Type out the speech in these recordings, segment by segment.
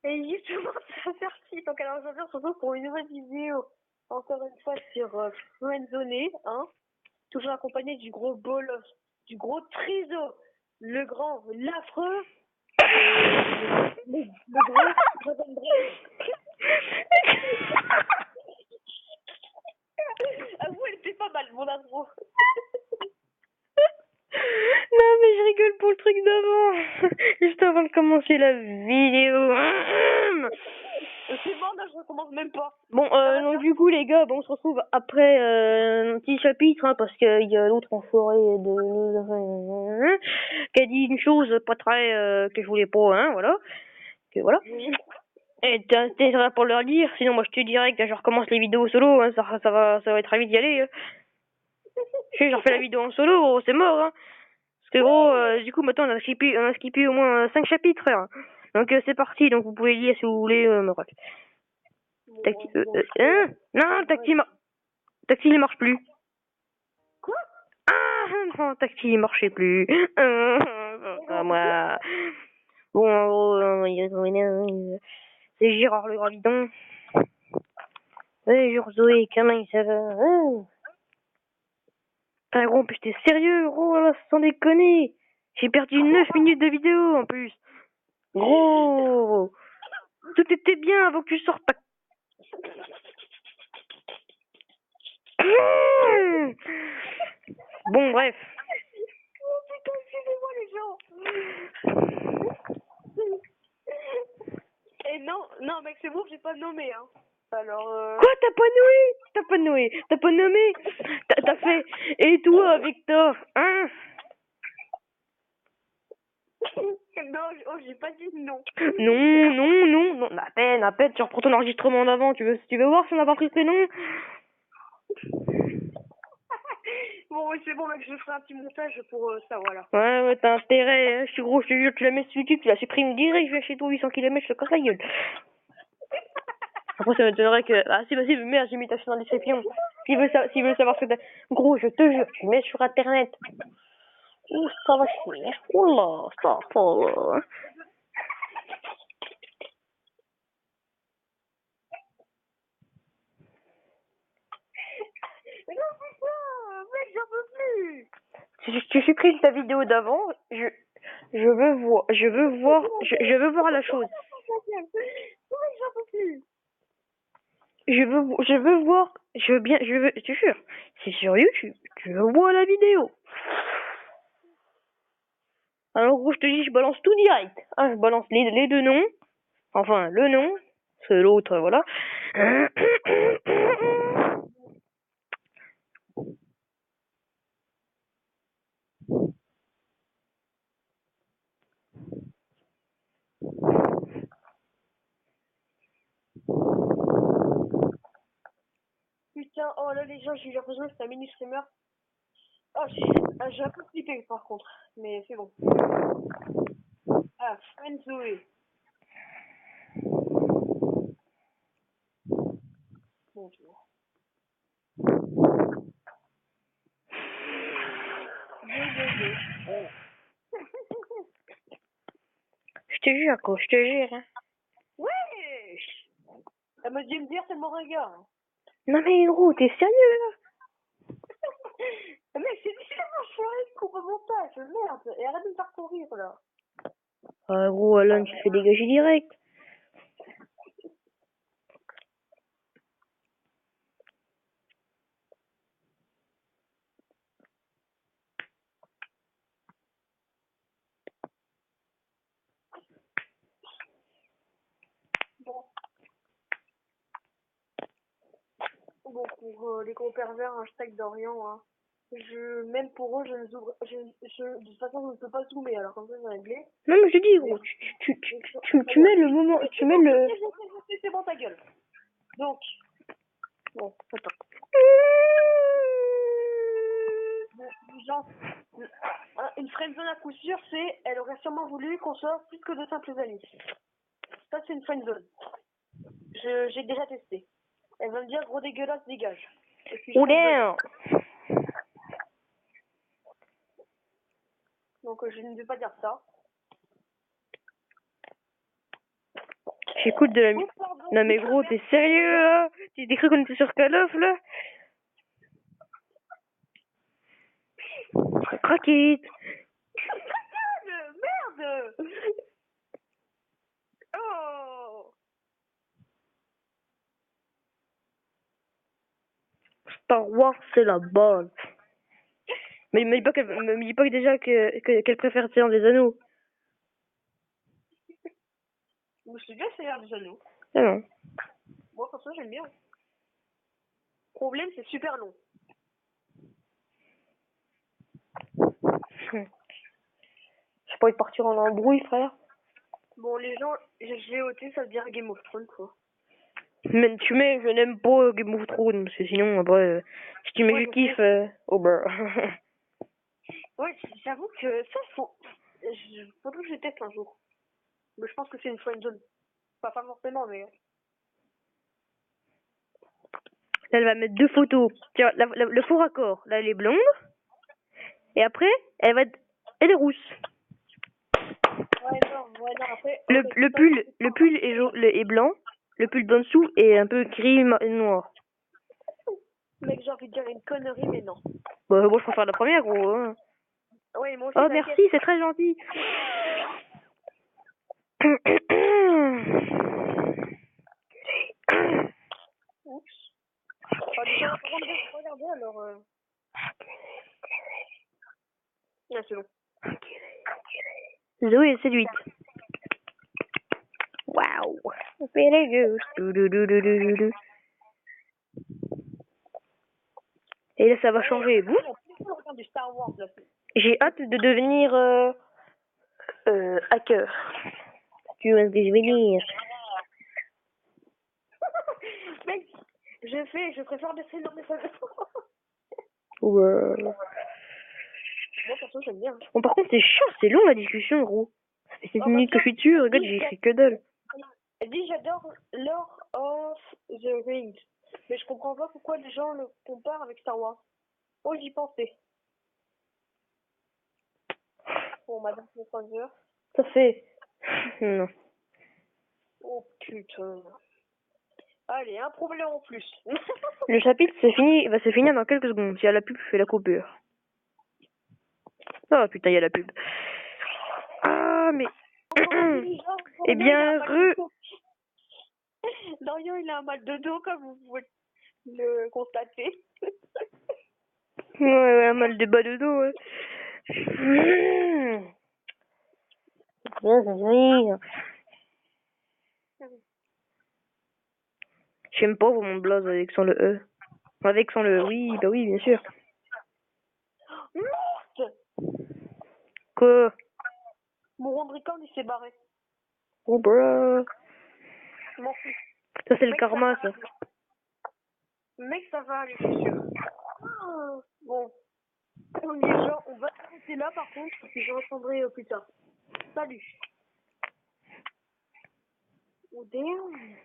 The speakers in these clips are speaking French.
Et justement, c'est parti. Donc, alors, aujourd'hui, on se retrouve pour une nouvelle vidéo. Encore une fois sur Friendzoné, hein. Toujours accompagné du gros bol, du gros triso, le grand, l'affreux, le gros Jordan Brave. Avoue, elle était pas mal, mon intro. Non mais je rigole pour le truc d'avant. Juste avant de commencer la vidéo. C'est bon, là, je recommence même pas. Bon, donc du coup les gars, bon, on se retrouve après un petit chapitre, hein, parce qu'il y a l'autre enfoiré de qui a dit une chose pas très que je voulais pas, hein, voilà. Que voilà. Et t'es là pour leur dire, sinon moi je te dirais que je recommence les vidéos solo, hein, ça va être très vite d'y aller. Hein. Je sais, j'ai refait la vidéo en solo, gros, c'est mort, hein. Parce que gros, du coup maintenant on a skippé au moins 5 chapitres, frère. Donc c'est parti, donc vous pouvez lire si vous voulez, bref. Taxi, hein? Non, taxi il marche plus. Quoi? Ah non, taxi il marchait plus. Moi. Bon, en gros, c'est Gérard le Gravidon. Ouais, genre Zoé, Camille, ça va. Ah, gros, en plus t'es sérieux, gros, là, sans déconner. J'ai perdu 9 minutes de vidéo en plus. Gros, tout était bien avant que tu sortes ta... Bon, bref. Oh putain, excusez-moi les gens. Et non, non mec, c'est bon, j'ai pas nommé, hein. Alors, Quoi, t'as pas nommé, t'as pas nommé, t'as fait, et toi, Victor, hein? non, oh, j'ai pas dit non. Non, à peine, tu reprends ton enregistrement d'avant, tu veux voir si on a pas pris tes noms? Bon, oui, c'est bon, mec, je ferai un petit montage pour ça, voilà. Ouais, t'as intérêt, hein, je suis gros, je te jure, tu la mets sur YouTube, tu la supprimes direct, je vais chez toi 800 km, je te casse la gueule. Après, ça m'étonnerait que, ah, si possible, merde, j'ai mis ta chaîne dans la description. S'il veut savoir ce que t'as, gros, je te jure, tu mets sur internet. Ouh, ça va chier. Oula, ça va. Mais non, c'est ça, mec, j'en peux plus. Tu supprimes ta vidéo d'avant, je veux voir la chose. Mec, j'en peux plus. Je veux voir, je te jure, c'est sur YouTube, je vois la vidéo. Alors, gros, je te dis, je balance tout direct. Hein, je balance les deux noms, enfin, le nom, c'est l'autre, voilà. Putain, oh là, les gens, j'ai eu l'impression que c'était un mini streamer. Oh, j'ai un peu flippé par contre, mais c'est bon. Ah, Friendzoé. Bonjour. Je te jure, quoi, je te jure. Hein. Wesh! Elle m'a dit me dire, c'est mon regard. Non mais gros, t'es sérieux là? Mec, c'est différent, je suis un coupe au montage, merde. Et arrête de me faire courir là. Ah gros, Alan, tu te fais dégager direct. Bon, bon pour les gros pervers, hashtag d'Orient, hein. Même pour eux, je ne zoome, de toute façon, je ne peux pas zoomer, alors comme ça, c'est réglé. Non mais je te dis Mais, gros, tu mets le moment, tu mets le... c'est bon ta gueule. Donc, bon, attends. Genre, une friendzone à coup sûr, c'est, elle aurait sûrement voulu qu'on soit plus que de simples amis. Ça, c'est une friendzone. J'ai déjà testé. Elle va me dire, gros dégueulasse, dégage. Et puis, Oula. donc, je ne vais pas dire ça. J'écoute de la Oh, musique. pardon. Non mais gros, t'es sérieux là? T'es cru qu'on était sur Call of là? Craquette. Merde. Oh. Star Wars, c'est la base. Mais me dis pas me dis pas déjà qu'elle préfère Seigneur des Anneaux. Je me suis déjà Seigneur des Anneaux. Ah non. Moi, pour ça, j'aime bien. Le problème, c'est super long. J'ai pas envie de partir en embrouille, frère. Bon, les gens, GOT, ça veut dire Game of Thrones, quoi. Mais tu mets, je n'aime pas Game of Thrones, parce que sinon, après, si tu mets Ouais, je je kiffe, oh bah. Ouais, j'avoue que ça, faudrait que je teste un jour. Mais je pense que c'est une friendzone. Pas forcément, mais... Là, elle va mettre 2 photos. Tiens, le faux raccord. Là, elle est blonde. Et après, elle est rousse. Ouais, non, après... Le pull est blanc. Le pull d'en dessous est un peu gris et noir. Mec, j'ai envie de dire une connerie, mais non. Bah, moi, je préfère la première, gros. Hein. Ouais, moi aussi, Oh, t'inquiète. merci, c'est très gentil. Oups. Ah, déjà, regardez, alors... Ah, c'est bon. Zoé est séduite. Waouh. Very good. Doudoudoudoudou. Et là, ça va changer. Vous On regarde du Star Wars, là. J'ai hâte de devenir hacker. Tu vois ce que je veux dire? Mec, je préfère baisser dans mes photos. Ouais. Moi, perso, j'aime bien. Bon, par contre, c'est chiant, c'est long la discussion, gros. Ça fait 7 minutes que je suis dessus, regarde, j'ai écrit que dalle. Elle dit j'adore Lord of the Rings. Mais je comprends pas pourquoi les gens le comparent avec Star Wars. Oh, j'y pensais. Bon, madame, c'est 5 heures. Ça fait. Non. Oh putain. Allez, un problème en plus. Le chapitre va se finir dans quelques secondes. Si y a la pub, je fais la coupure. Ah putain, il y a la pub. Ah, mais. Eh bien, Dorian, il a un mal de dos, comme vous pouvez le constater. Ouais, un mal de bas de dos, ouais. J'aime pas mon blaze avec sans le E. Avec sans le oui, bah oui, bien sûr. Merde! Quoi? Mon Rondricon, il s'est barré. Oh, bro. Je m'en fous. Ça, c'est le karma, ça. Mec, ça va aller, je suis sûre. Bon. Les gens, on va arrêter là, par contre, et je reprendrai plus tard. Salut. Oh, damn.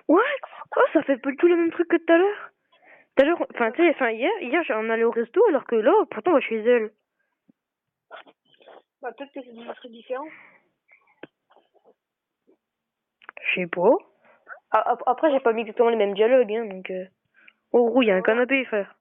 What? Oh, ça fait pas du tout le même truc que tout à l'heure. Tout à l'heure, enfin, tu sais, hier, on allait au resto, alors que là, pourtant, on va chez elle. Bah, peut-être que c'est des trucs différents. Je sais pas. Après, j'ai pas mis exactement les mêmes dialogues, hein, donc... Oh, gros, il y a un canapé, frère.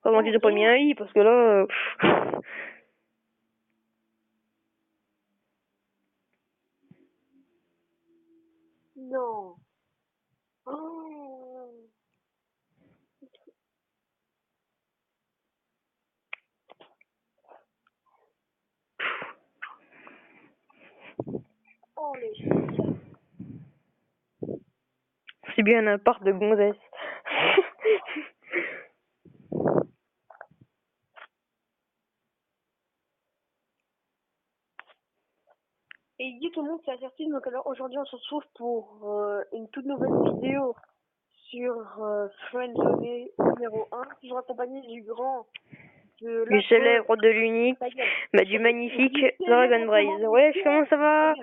Comment tu t'as pas mis un lit, parce que là... Non. Oh. Oh, les chiens. C'est bien un appart de gonzesse. Et il dit tout le monde, c'est assertif. Donc alors aujourd'hui, on se retrouve pour une toute nouvelle vidéo sur Friendzone numéro 1, toujours accompagné du grand, de Du célèbre, de l'unique, bah, du magnifique Dragon Blaze. Ouais, comment ça va?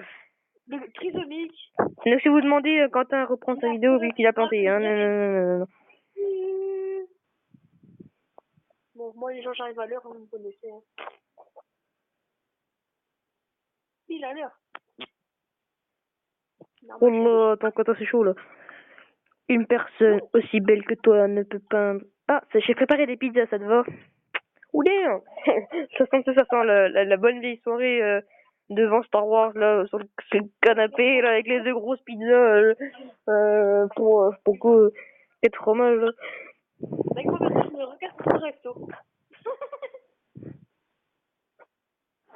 Le trisomique. Donc si vous demandez, Quentin reprend sa vidéo vu qu'il a planté. Hein. Non. Bon, moi les gens j'arrive à l'heure, vous me connaissez. Hein. Il a l'heure. Oh là, attends, Quentin c'est chaud là. Une personne aussi belle que toi ne peut peindre. Ah, j'ai préparé des pizzas, ça te va? Oulé, ça sent la bonne vieille soirée devant Star Wars là sur le canapé là avec les deux grosses pizzas pour 4 fromages là. Avec moi maintenant je me regarde sur le resto.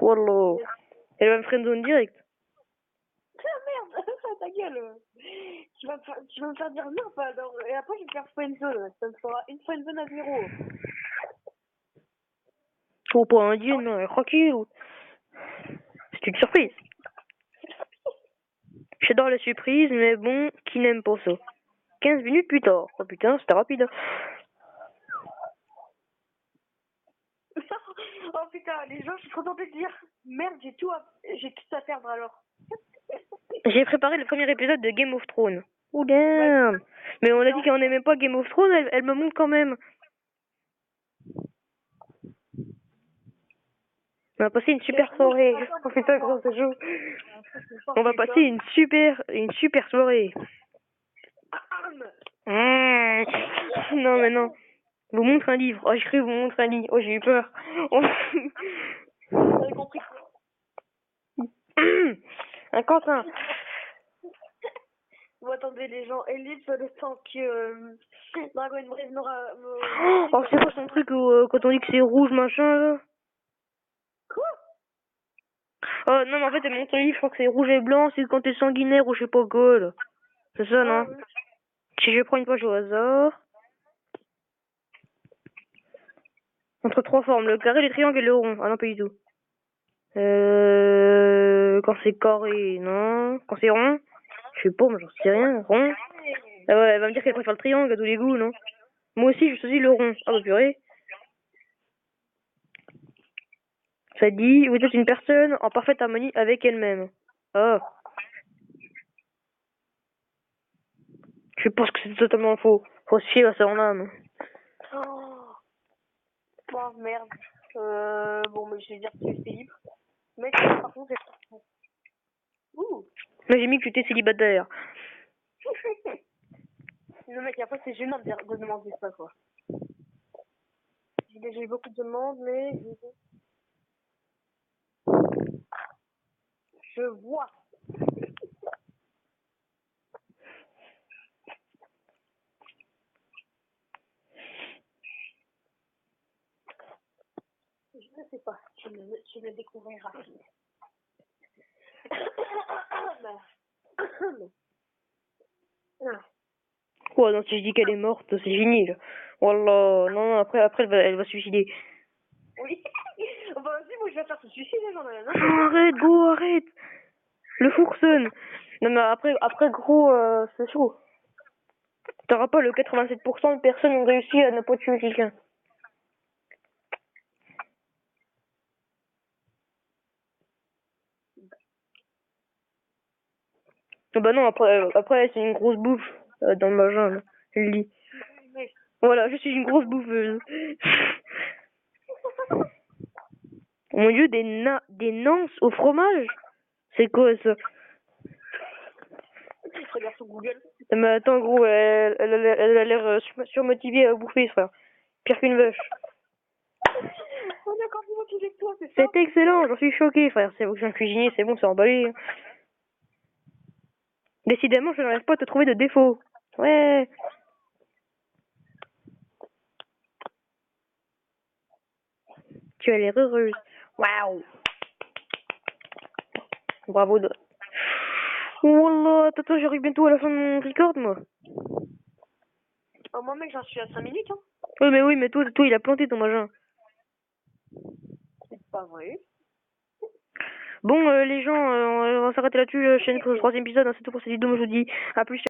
Wallah. Elle va me friendzone direct. Ah merde, ta gueule. Tu vas me faire dire non, pas alors. Et après je vais faire friendzone. Ça me fera une friendzone à 0. Faut pas un dieu, non, tranquille. C'est une surprise. J'adore la surprise, mais bon, qui n'aime pas ça? 15 minutes plus tard. Oh putain, c'était rapide. Oh putain, les gens, je suis trop tentée de dire merde, j'ai tout à perdre alors. J'ai préparé le premier épisode de Game of Thrones. Oh damn. Mais on a dit qu'on n'aimait pas Game of Thrones, elle me montre quand même. On va passer une super soirée. Oh putain, gros, c'est chaud. On va passer une super soirée. Non, mais non. Vous montre un livre. Oh, j'ai cru vous montre un livre. Oh, j'ai eu peur. Oh. Vous avez compris. Un Quentin. Vous attendez les gens ellipse le temps que Dragon Blaze n'aura... Oh, c'est quoi son truc quand on dit que c'est rouge, machin, là? Quoi? Oh, non, mais en fait, elle montre un livre, je crois que c'est rouge et blanc, c'est quand t'es sanguinaire ou je sais pas quoi, là. C'est ça, non? Oui. Si je prends une page au hasard... Entre 3 formes, le carré, le triangle et le rond. Ah non, pas du tout. Quand c'est carré, non. Quand c'est rond, je sais pas, mais j'en sais rien. Rond. Ah ouais, elle va me dire qu'elle préfère le triangle à tous les goûts, non? Moi aussi, je choisis le rond. Ah bah purée. Ça dit, vous êtes une personne en parfaite harmonie avec elle-même. Ah. Je pense que c'est totalement faux. Faut se fier à son âme. Oh merde. Bon, mais je vais dire que c'est libre. Mais par contre, c'est... Ouh. Moi, j'ai mis que tu étais célibataire. Le mec, après, c'est gênant de demander ça, quoi. J'ai déjà eu beaucoup de demandes, mais... Je vois. Je ne sais pas. Je le découvrirai. Ouais, non, si je dis qu'elle est morte, c'est fini, là. Wallah, non, après elle va se suicider. Oui. Bah, vas-y, moi, je vais faire ce suicide, j'en ai rien. Arrête, gros, arrête. Le four sonne. Non, mais après gros, c'est chaud. T'auras pas le 87% de personnes ont réussi à ne pas tuer quelqu'un. Oh bah non, après c'est une grosse bouffe dans le vagin, là. Elle dit. Voilà, je suis une grosse bouffeuse. Oh mon dieu, des nances au fromage? C'est quoi ça? Regarde sur Google. Non, mais attends, gros, elle a l'air surmotivée à bouffer, frère. Pire qu'une vache. On est encore plus motivé que toi, c'est ça? C'est excellent, j'en suis choqué, frère. C'est vous que j'ai un cuisinier, c'est bon, c'est emballé. Décidément, je n'arrive pas à te trouver de défaut. Ouais. Tu as l'air heureuse. Waouh. Bravo. Wallah, attends, j'arrive bientôt à la fin de mon record, moi. Oh, moi, mec, j'en suis à 5 minutes, hein. Oui, mais toi, il a planté ton vagin. C'est pas vrai. Bon, les gens, on va s'arrêter là-dessus, la chaîne pour le 3e épisode. Hein, c'est tout pour cette vidéo, je vous dis à plus.